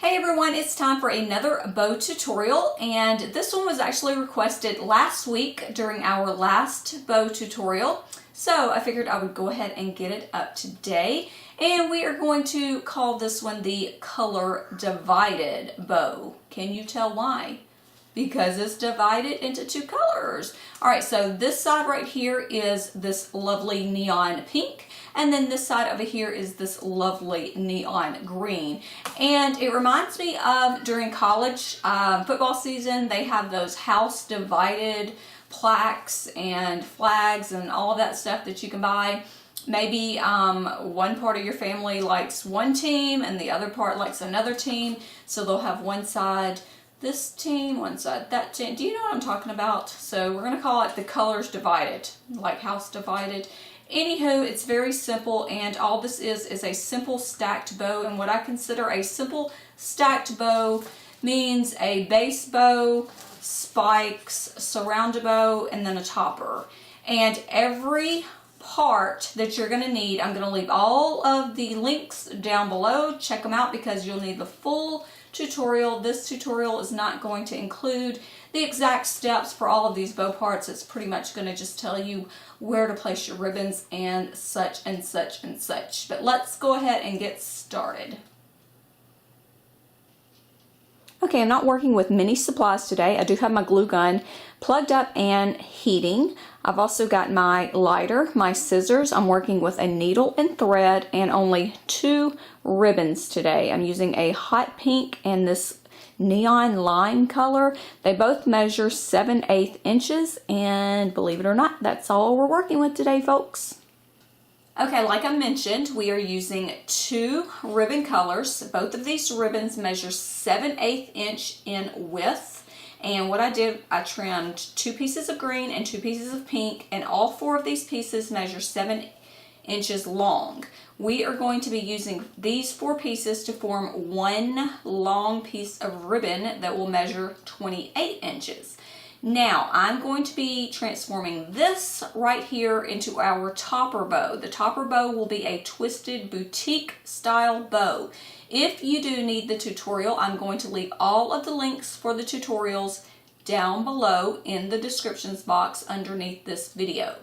Hey everyone, it's time for another bow tutorial, and this one was actually requested last week during our last bow tutorial. So I figured I would go ahead and get it up today, and we are going to call this one the color divided bow. Can you tell why? Because it's divided into two colors. All right, so this side right here is this lovely neon pink, and then this side over here is this lovely neon green. And it reminds me of during college football season, they have those house divided plaques and flags and all of that stuff that you can buy. Maybe one part of your family likes one team and the other part likes another team, so they'll have one side this team, one side that team. Do you know what I'm talking about? So we're going to call it the colors divided, like house divided. Anywho, it's very simple, and all this is a simple stacked bow. And what I consider a simple stacked bow means a base bow, spikes, surround bow, and then a topper. And every part that you're going to need, I'm going to leave all of the links down below. Check them out because you'll need the full tutorial. This tutorial is not going to include the exact steps for all of these bow parts. It's pretty much going to just tell you where to place your ribbons and such and such and such. But let's go ahead and get started. Okay, I'm not working with many supplies today. I do have my glue gun plugged up and heating. I've also got my lighter, my scissors. I'm working with a needle and thread and only 2 ribbons today. I'm using a hot pink and this neon lime color. They both measure 7/8 inches, and believe it or not, that's all we're working with today, folks. Okay, like I mentioned, we are using 2 ribbon colors. Both of these ribbons measure 7/8 inch in width. And what I did, I trimmed 2 pieces of green and 2 pieces of pink, and all 4 of these pieces measure 7 inches long. We are going to be using these 4 pieces to form one long piece of ribbon that will measure 28 inches. Now, I'm going to be transforming this right here into our topper bow. The topper bow will be a twisted boutique style bow. If you do need the tutorial, I'm going to leave all of the links for the tutorials down below in the descriptions box underneath this video.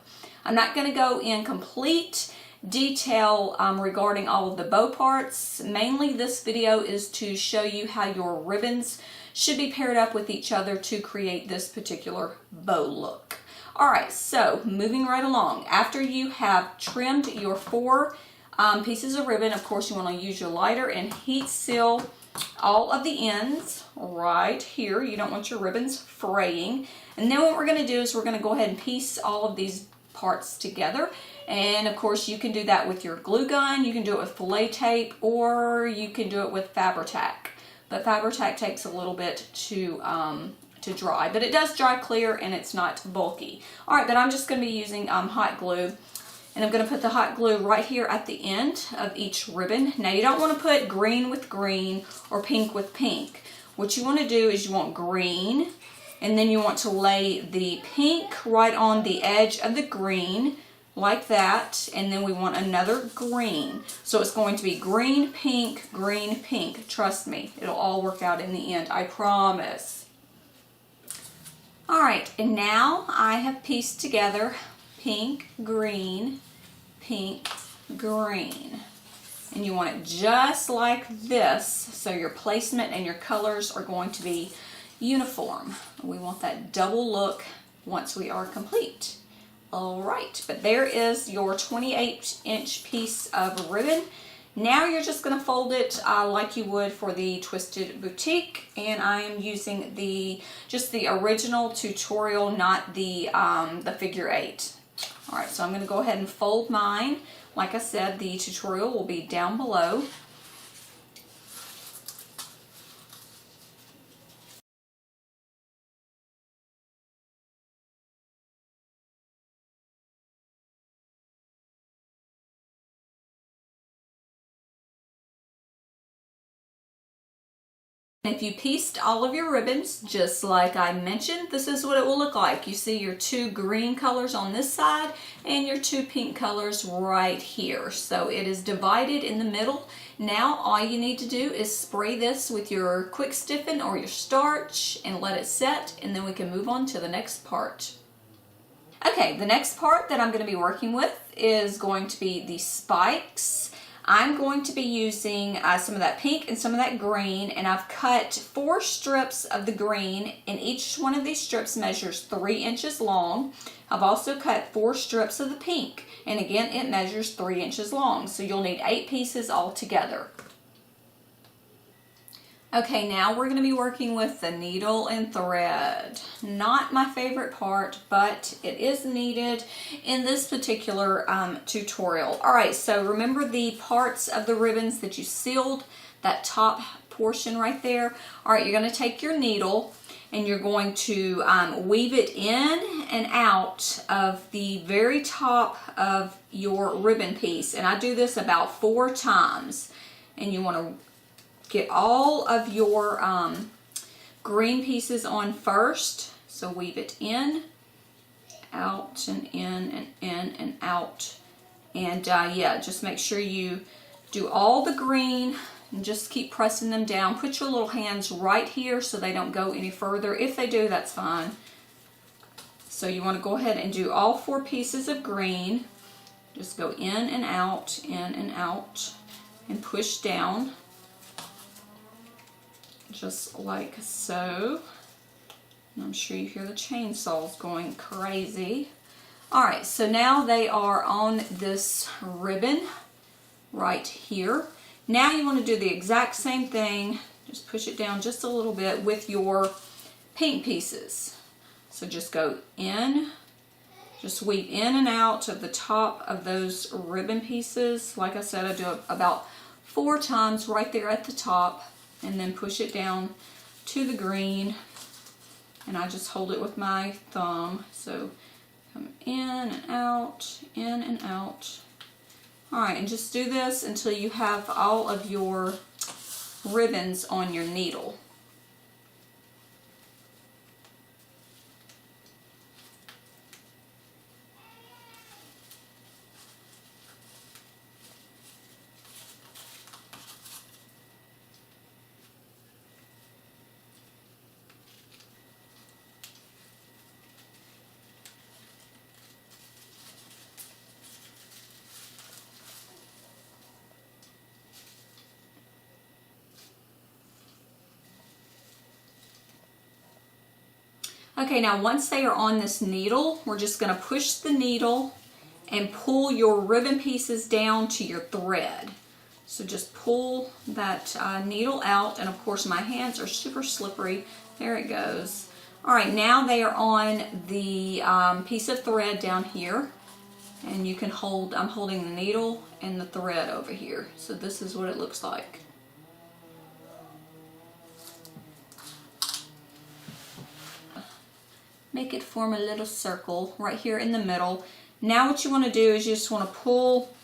I'm not going to go in complete detail regarding all of the bow parts. Mainly this video is to show you how your ribbons should be paired up with each other to create this particular bow look. Alright, so moving right along. After you have trimmed your 4 pieces of ribbon, of course you want to use your lighter and heat seal all of the ends right here. You don't want your ribbons fraying. And then what we're going to do is we're going to go ahead and piece all of these parts together. And of course you can do that with your glue gun, you can do it with fillet tape, or you can do it with Fabri-Tac. But Fabri-Tac takes a little bit to dry, but it does dry clear and it's not bulky. Alright, but I'm just going to be using hot glue, and I'm going to put the hot glue right here at the end of each ribbon. Now you don't want to put green with green or pink with pink. What you want to do is you want green, and then you want to lay the pink right on the edge of the green, like that, and then we want another green. So it's going to be green, pink, green, pink. Trust me, it'll all work out in the end, I promise. Alright, and now I have pieced together pink, green, pink, green. And you want it just like this, so your placement and your colors are going to be uniform. We want that double look once we are complete. Alright, but there is your 28-inch piece of ribbon. Now you're just going to fold it like you would for the Twisted Boutique, and I am using just the original tutorial, not the figure 8. Alright, so I'm going to go ahead and fold mine. Like I said, the tutorial will be down below. If you pieced all of your ribbons, just like I mentioned, this is what it will look like. You see your two green colors on this side and your two pink colors right here. So it is divided in the middle. Now all you need to do is spray this with your quick stiffen or your starch and let it set, and then we can move on to the next part. Okay, the next part that I'm going to be working with is going to be the spikes. I'm going to be using some of that pink and some of that green, and I've cut 4 strips of the green, and each one of these strips measures 3 inches long. I've also cut 4 strips of the pink, and again it measures 3 inches long, so you'll need 8 pieces altogether. Okay, now we're going to be working with the needle and thread. Not my favorite part, but it is needed in this particular tutorial. Alright, so remember the parts of the ribbons that you sealed, that top portion right there? Alright, you're going to take your needle and you're going to weave it in and out of the very top of your ribbon piece. And I do this about 4 times. And you want to get all of your green pieces on first. So weave it in, out, and in, and in, and out. And yeah, just make sure you do all the green and just keep pressing them down. Put your little hands right here so they don't go any further. If they do, that's fine. So you want to go ahead and do all 4 pieces of green. Just go in and out, and push down. Just like so. And I'm sure you hear the chainsaws going crazy. Alright, so now they are on this ribbon right here. Now you want to do the exact same thing, just push it down just a little bit with your pink pieces. So just go in, just weave in and out of the top of those ribbon pieces. Like I said, I do it about 4 times right there at the top. And then push it down to the green, and I just hold it with my thumb. So come in and out, in and out. Alright, and just do this until you have all of your ribbons on your needle. Okay, now once they are on this needle, we're just going to push the needle and pull your ribbon pieces down to your thread. So just pull that needle out, and of course my hands are super slippery. There it goes. Alright, now they are on the piece of thread down here, and you can hold, I'm holding the needle and the thread over here. So this is what it looks like. Make it form a little circle right here in the middle. Now what you want to do is you just want to pull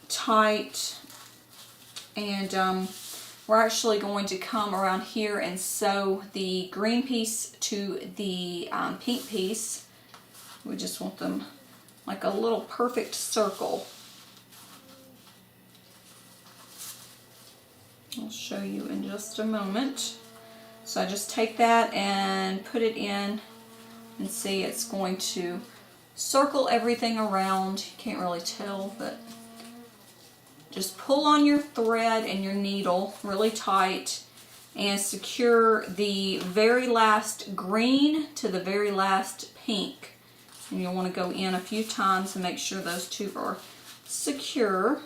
tight, and we're actually going to come around here and sew the green piece to the pink piece. We just want them like a little perfect circle. I'll show you in just a moment. So I just take that and put it in, and see it's going to circle everything around. You can't really tell, but just pull on your thread and your needle really tight and secure the very last green to the very last pink. And you'll want to go in a few times and make sure those two are secure.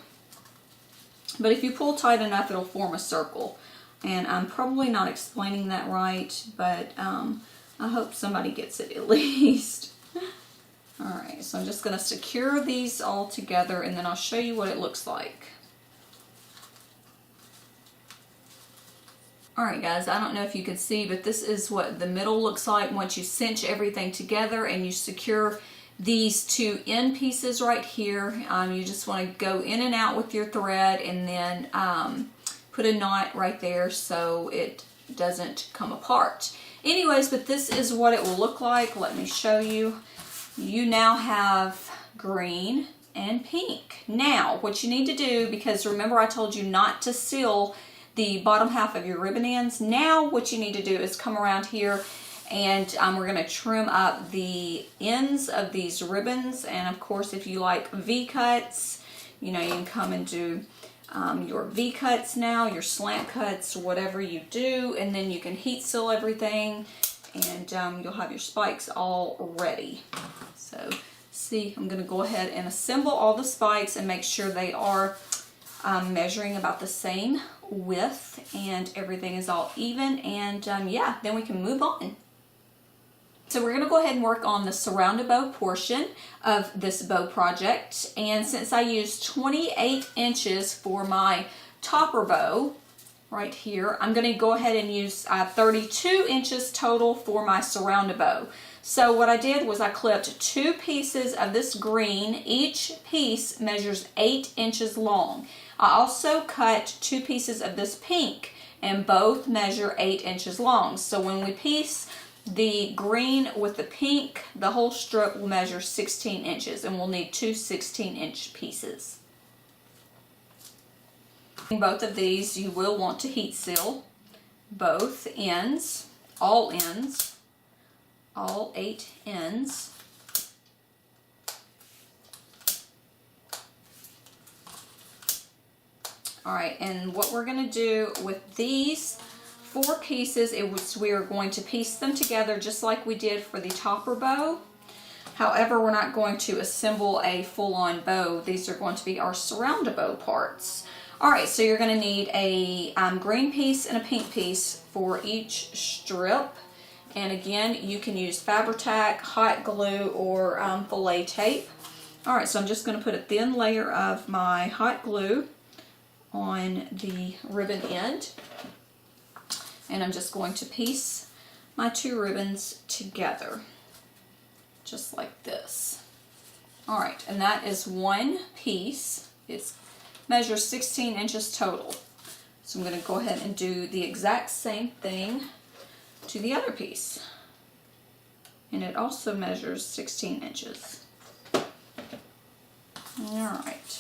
But if you pull tight enough, it'll form a circle. And I'm probably not explaining that right, but I hope somebody gets it at least. Alright, so I'm just going to secure these all together, and then I'll show you what it looks like. Alright guys, I don't know if you can see, but this is what the middle looks like once you cinch everything together and you secure these 2 end pieces right here. You just want to go in and out with your thread, and then put a knot right there so it doesn't come apart. Anyways, but this is what it will look like. Let me show you. You now have green and pink. Now, what you need to do, because remember I told you not to seal the bottom half of your ribbon ends, now what you need to do is come around here and we're going to trim up the ends of these ribbons. And of course, if you like V-cuts, you know, you can come and do your V-cuts now, your slant cuts, whatever you do, and then you can heat seal everything, and you'll have your spikes all ready. So see, I'm going to go ahead and assemble all the spikes and make sure they are measuring about the same width and everything is all even, and yeah, then we can move on. So we're going to go ahead and work on the surrounded bow portion of this bow project. And since I used 28 inches for my topper bow right here, I'm going to go ahead and use 32 inches total for my surrounded bow. So what I did was I clipped 2 pieces of this green. Each piece measures 8 inches long. I also cut 2 pieces of this pink, and both measure 8 inches long. So when we piece the green with the pink, the whole strip will measure 16 inches, and we'll need 2 16-inch pieces. In both of these, you will want to heat seal both ends, all 8 ends. Alright, and what we're going to do with these 4 pieces, we are going to piece them together just like we did for the topper bow. However, we're not going to assemble a full-on bow. These are going to be our surrounded bow parts. Alright, so you're going to need a green piece and a pink piece for each strip. And again, you can use Fabri-Tac, hot glue, or fillet tape. Alright, so I'm just going to put a thin layer of my hot glue on the ribbon end. And I'm just going to piece my 2 ribbons together, just like this. Alright, and that is 1 piece. It measures 16 inches total. So I'm going to go ahead and do the exact same thing to the other piece. And it also measures 16 inches. Alright.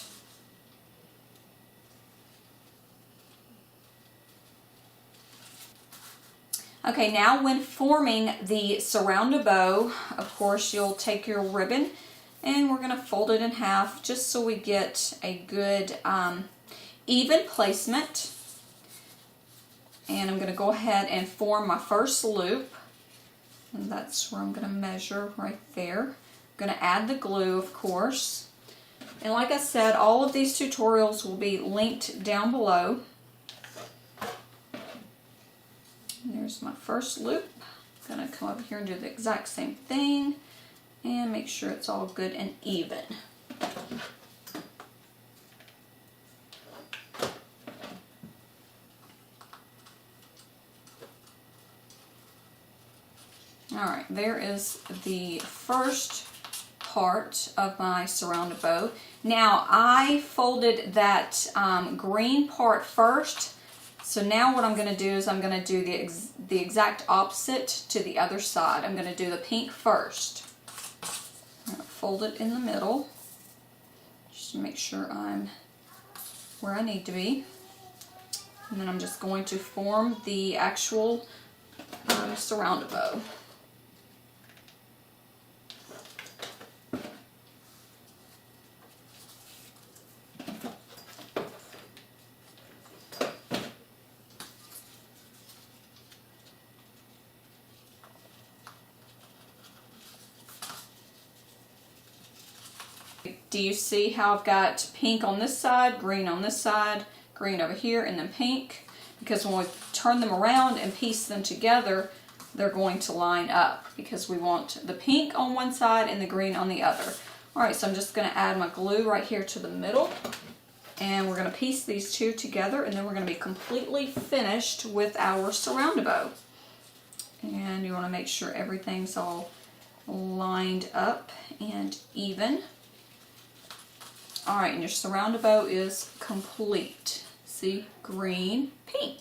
Okay, now when forming the surrounded bow, of course, you'll take your ribbon and we're going to fold it in half just so we get a good even placement. And I'm going to go ahead and form my first loop. And that's where I'm going to measure right there. I'm going to add the glue, of course. And like I said, all of these tutorials will be linked down below. There's my first loop. I'm going to come over here and do the exact same thing and make sure it's all good and even. Alright, there is the first part of my surrounded bow. Now I folded that green part first. So now what I'm going to do is I'm going to do the exact opposite to the other side. I'm going to do the pink first. I'm going to fold it in the middle, just to make sure I'm where I need to be. And then I'm just going to form the actual surrounded bow. Do you see how I've got pink on this side, green on this side, green over here, and then pink? Because when we turn them around and piece them together, they're going to line up because we want the pink on one side and the green on the other. Alright, so I'm just going to add my glue right here to the middle, and we're going to piece these 2 together, and then we're going to be completely finished with our surrounded bow. And you want to make sure everything's all lined up and even. Alright, and your surrounded bow is complete. See, green, pink.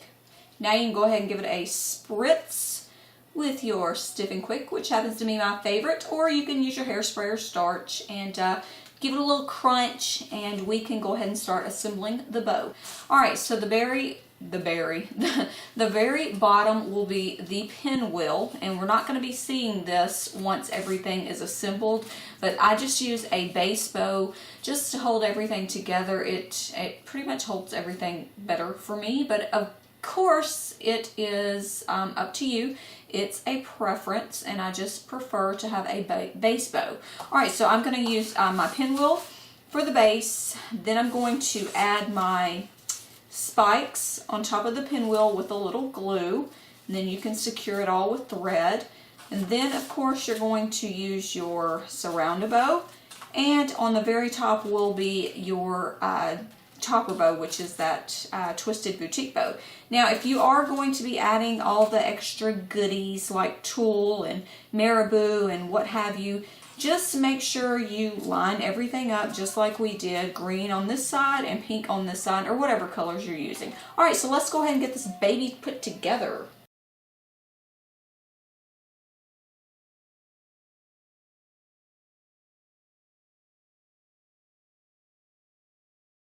Now you can go ahead and give it a spritz with your Stiff and Quick, which happens to be my favorite, or you can use your hairspray or starch and give it a little crunch, and we can go ahead and start assembling the bow. Alright, so the very bottom will be the pinwheel, and we're not going to be seeing this once everything is assembled, but I just use a base bow just to hold everything together. It pretty much holds everything better for me, but of course it is up to you. It's a preference, and I just prefer to have a base bow. Alright, so I'm going to use my pinwheel for the base. Then I'm going to add my spikes on top of the pinwheel with a little glue, and then you can secure it all with thread. And then of course you're going to use your surround-a-bow, and on the very top will be your topper bow, which is that twisted boutique bow. Now if you are going to be adding all the extra goodies like tulle and marabou and what have you, just make sure you line everything up just like we did, green on this side and pink on this side, or whatever colors you're using. Alright, so let's go ahead and get this baby put together.